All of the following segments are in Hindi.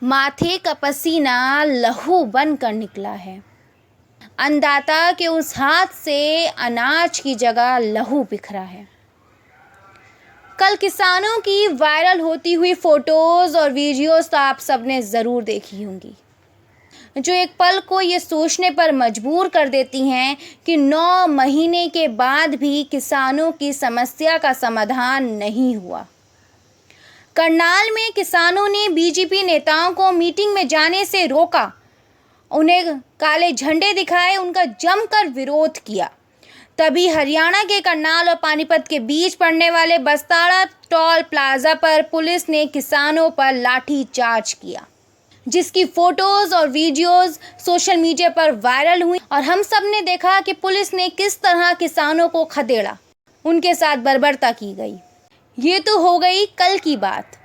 माथे का पसीना लहू बनकर निकला है। अन्नदाता के उस हाथ से अनाज की जगह लहू बिखरा है। कल किसानों की वायरल होती हुई फोटोज और वीडियोस तो आप सबने ज़रूर देखी होंगी, जो एक पल को ये सोचने पर मजबूर कर देती हैं कि 9 महीने के बाद भी किसानों की समस्या का समाधान नहीं हुआ। करनाल में किसानों ने बीजेपी नेताओं को मीटिंग में जाने से रोका, उन्हें काले झंडे दिखाए, उनका जमकर विरोध किया। तभी हरियाणा के करनाल और पानीपत के बीच पड़ने वाले बस्ताड़ा टोल प्लाजा पर पुलिस ने किसानों पर लाठी चार्ज किया, जिसकी फोटोज और वीडियोस सोशल मीडिया पर वायरल हुई और हम सब ने देखा कि पुलिस ने किस तरह किसानों को खदेड़ा, उनके साथ बर्बरता की गई। ये तो हो गई कल की बात।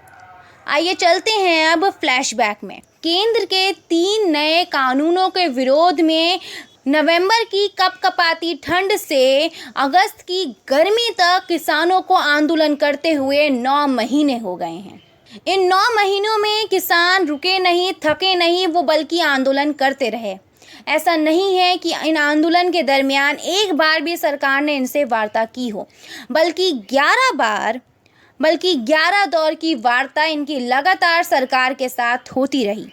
आइए चलते हैं अब फ्लैशबैक में। केंद्र के 3 नए कानूनों के विरोध में नवंबर की कपकपाती ठंड से अगस्त की गर्मी तक किसानों को आंदोलन करते हुए 9 महीने हो गए हैं। इन 9 महीनों में किसान रुके नहीं, थके नहीं, वो बल्कि आंदोलन करते रहे। ऐसा नहीं है कि इन आंदोलन के दरमियान एक बार भी सरकार ने इनसे वार्ता की हो, बल्कि 11 दौर की वार्ता इनकी लगातार सरकार के साथ होती रही,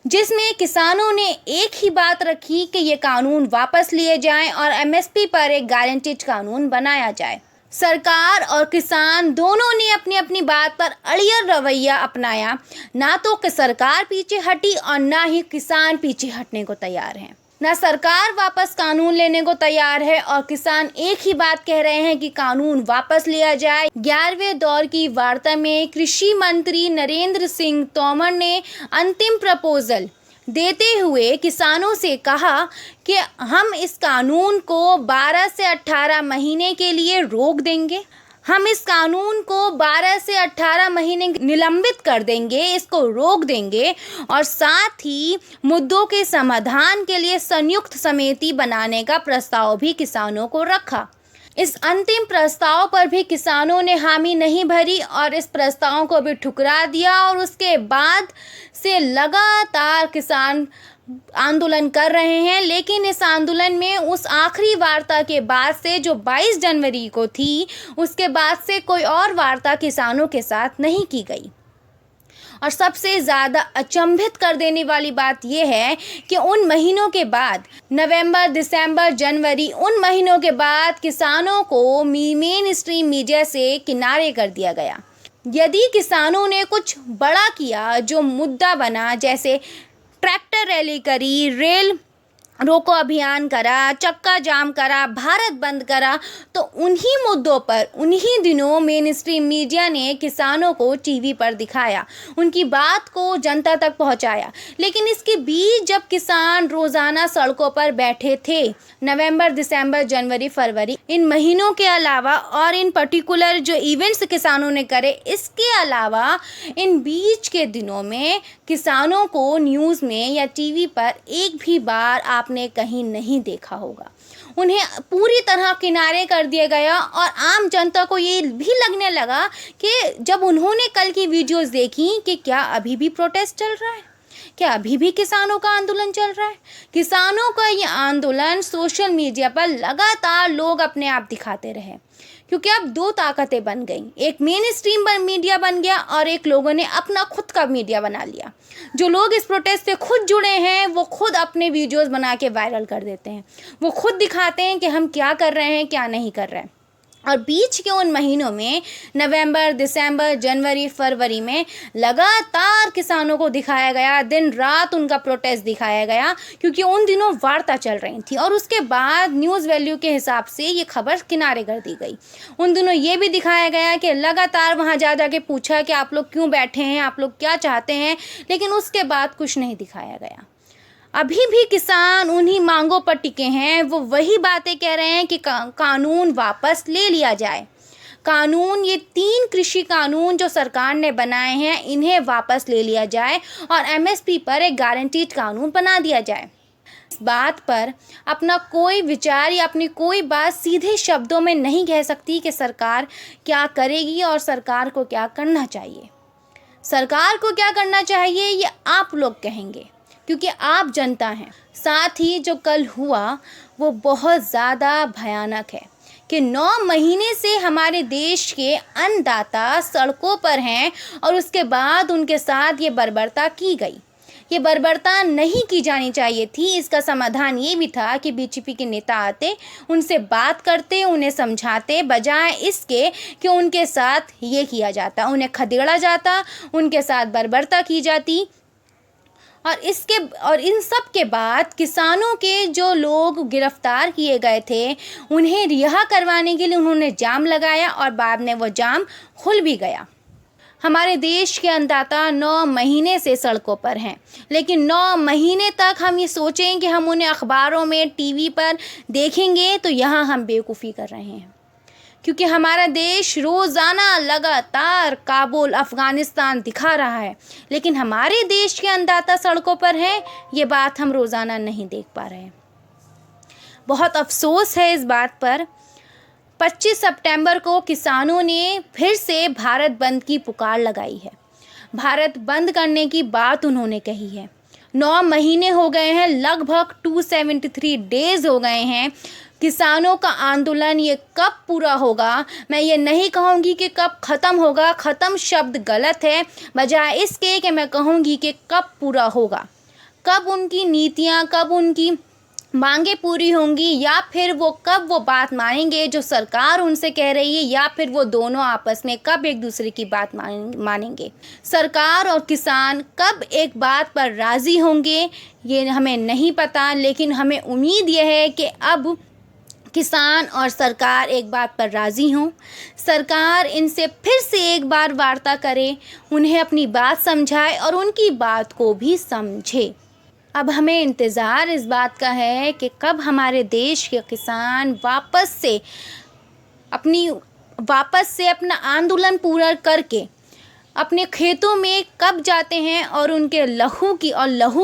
जिसमें किसानों ने एक ही बात रखी कि ये कानून वापस लिए जाएं और एमएसपी पर एक गारंटीड कानून बनाया जाए। सरकार और किसान दोनों ने अपनी अपनी बात पर अड़ियल रवैया अपनाया। ना तो कि सरकार पीछे हटी और ना ही किसान पीछे हटने को तैयार हैं। ना सरकार वापस कानून लेने को तैयार है और किसान एक ही बात कह रहे हैं कि कानून वापस लिया जाए। 11वें दौर की वार्ता में कृषि मंत्री नरेंद्र सिंह तोमर ने अंतिम प्रपोजल देते हुए किसानों से कहा कि हम इस कानून को 12 से 18 महीने के लिए रोक देंगे। हम इस कानून को 12 से 18 महीने निलंबित कर देंगे, इसको रोक देंगे और साथ ही मुद्दों के समाधान के लिए संयुक्त समिति बनाने का प्रस्ताव भी किसानों को रखा। इस अंतिम प्रस्ताव पर भी किसानों ने हामी नहीं भरी और इस प्रस्ताव को भी ठुकरा दिया और उसके बाद से लगातार किसान आंदोलन कर रहे हैं। लेकिन इस आंदोलन में उस आखिरी वार्ता के बाद से जो 22 जनवरी को थी, उसके बाद से कोई और वार्ता किसानों के साथ नहीं की गई। और सबसे ज़्यादा अचंभित कर देने वाली बात यह है कि उन महीनों के बाद, नवंबर, दिसंबर, जनवरी, उन महीनों के बाद किसानों को मेन स्ट्रीम मीडिया से किनारे कर दिया गया। यदि किसानों ने कुछ बड़ा किया जो मुद्दा बना, जैसे ट्रैक्टर रैली करी, रेल रोको अभियान करा, चक्का जाम करा, भारत बंद करा, तो उन्हीं मुद्दों पर उन्हीं दिनों मेन स्ट्रीम मीडिया ने किसानों को टीवी पर दिखाया, उनकी बात को जनता तक पहुंचाया। लेकिन इसके बीच जब किसान रोज़ाना सड़कों पर बैठे थे, नवंबर, दिसंबर, जनवरी, फरवरी, इन महीनों के अलावा और इन पर्टिकुलर जो इवेंट्स किसानों ने करे, इसके अलावा इन बीच के दिनों में किसानों को न्यूज़ में या टीवी पर एक भी बार आपने कहीं नहीं देखा होगा। उन्हें पूरी तरह किनारे कर दिया गया और आम जनता को ये भी लगने लगा कि जब उन्होंने कल की वीडियोस देखी कि क्या अभी भी प्रोटेस्ट चल रहा है, क्या अभी भी किसानों का आंदोलन चल रहा है। किसानों का ये आंदोलन सोशल मीडिया पर लगातार लोग अपने आप दिखाते रहे, क्योंकि अब 2 ताकतें बन गई, एक मेन स्ट्रीम पर मीडिया बन गया और एक लोगों ने अपना खुद का मीडिया बना लिया। जो लोग इस प्रोटेस्ट से खुद जुड़े हैं वो खुद अपने वीडियोस बना के वायरल कर देते हैं, वो खुद दिखाते हैं कि हम क्या कर रहे हैं, क्या नहीं कर रहे हैं। और बीच के उन महीनों में नवंबर, दिसंबर, जनवरी, फरवरी में लगातार किसानों को दिखाया गया, दिन रात उनका प्रोटेस्ट दिखाया गया, क्योंकि उन दिनों वार्ता चल रही थी। और उसके बाद न्यूज़ वैल्यू के हिसाब से ये खबर किनारे कर दी गई। उन दिनों ये भी दिखाया गया कि लगातार वहाँ जा के पूछा कि आप लोग क्यों बैठे हैं, आप लोग क्या चाहते हैं, लेकिन उसके बाद कुछ नहीं दिखाया गया। अभी भी किसान उन्हीं मांगों पर टिके हैं, वो वही बातें कह रहे हैं कि कानून वापस ले लिया जाए। कानून, ये 3 कृषि कानून जो सरकार ने बनाए हैं, इन्हें वापस ले लिया जाए और एमएसपी पर एक गारंटीड कानून बना दिया जाए। इस बात पर अपना कोई विचार या अपनी कोई बात सीधे शब्दों में नहीं कह सकती कि सरकार क्या करेगी और सरकार को क्या करना चाहिए। सरकार को क्या करना चाहिए ये आप लोग कहेंगे, क्योंकि आप जनता हैं। साथ ही जो कल हुआ वो बहुत ज़्यादा भयानक है कि 9 महीने से हमारे देश के अन्नदाता सड़कों पर हैं और उसके बाद उनके साथ ये बर्बरता की गई। ये बर्बरता नहीं की जानी चाहिए थी। इसका समाधान ये भी था कि बीजेपी के नेता आते, उनसे बात करते, उन्हें समझाते, बजाय इसके कि उनके साथ ये किया जाता, उन्हें खदेड़ा जाता, उनके साथ बर्बरता की जाती। और इन सब के बाद किसानों के जो लोग गिरफ्तार किए गए थे उन्हें रिहा करवाने के लिए उन्होंने जाम लगाया और बाद में वो जाम खुल भी गया। हमारे देश के अन्नदाता 9 महीने से सड़कों पर हैं, लेकिन 9 महीने तक हम ये सोचें कि हम उन्हें अखबारों में, टीवी पर देखेंगे तो यहाँ हम बेवकूफ़ी कर रहे हैं, क्योंकि हमारा देश रोज़ाना लगातार काबुल, अफ़गानिस्तान दिखा रहा है, लेकिन हमारे देश के अन्नदाता सड़कों पर हैं, ये बात हम रोज़ाना नहीं देख पा रहे हैं। बहुत अफसोस है इस बात पर। 25 सितंबर को किसानों ने फिर से भारत बंद की पुकार लगाई है। भारत बंद करने की बात उन्होंने कही है। 9 महीने हो गए हैं, लगभग 273 डेज़ हो गए हैं। किसानों का आंदोलन ये कब पूरा होगा? मैं ये नहीं कहूँगी कि कब ख़त्म होगा, ख़त्म शब्द गलत है, बजाय इसके कि मैं कहूँगी कि कब पूरा होगा, कब उनकी नीतियाँ, कब उनकी मांगे पूरी होंगी, या फिर वो कब वो बात मानेंगे जो सरकार उनसे कह रही है, या फिर वो दोनों आपस में कब एक दूसरे की बात मानेंगे। सरकार और किसान कब एक बात पर राज़ी होंगे ये हमें नहीं पता, लेकिन हमें उम्मीद यह है कि अब किसान और सरकार एक बात पर राज़ी हों। सरकार इनसे फिर से एक बार वार्ता करे, उन्हें अपनी बात समझाए और उनकी बात को भी समझे। अब हमें इंतज़ार इस बात का है कि कब हमारे देश के किसान वापस से अपना आंदोलन पूरा करके अपने खेतों में कब जाते हैं और उनके लहू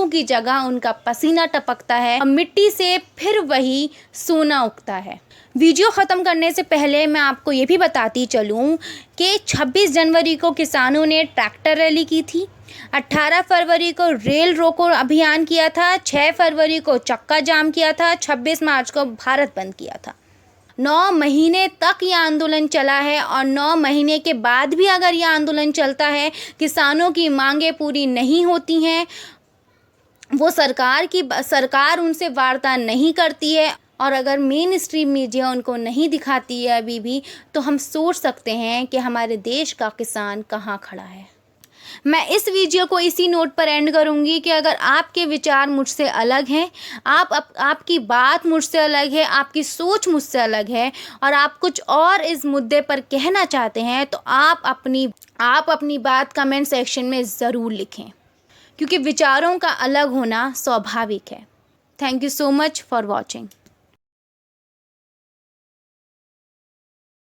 की जगह उनका पसीना टपकता है और मिट्टी से फिर वही सोना उगता है। वीडियो ख़त्म करने से पहले मैं आपको ये भी बताती चलूँ कि 26 जनवरी को किसानों ने ट्रैक्टर रैली की थी, 18 फरवरी को रेल रोको अभियान किया था, 6 फरवरी को चक्का जाम किया था, 26 मार्च को भारत बंद किया था। 9 महीने तक ये आंदोलन चला है और 9 महीने के बाद भी अगर ये आंदोलन चलता है, किसानों की मांगें पूरी नहीं होती हैं, वो सरकार उनसे वार्ता नहीं करती है और अगर मेन स्ट्रीम मीडिया उनको नहीं दिखाती है अभी भी, तो हम सोच सकते हैं कि हमारे देश का किसान कहाँ खड़ा है। मैं इस वीडियो को इसी नोट पर एंड करूंगी कि अगर आपके विचार मुझसे अलग हैं, आपकी बात मुझसे अलग है, आपकी सोच मुझसे अलग है और आप कुछ और इस मुद्दे पर कहना चाहते हैं, तो आप अपनी बात कमेंट सेक्शन में ज़रूर लिखें, क्योंकि विचारों का अलग होना स्वाभाविक है। Thank you so much for watching.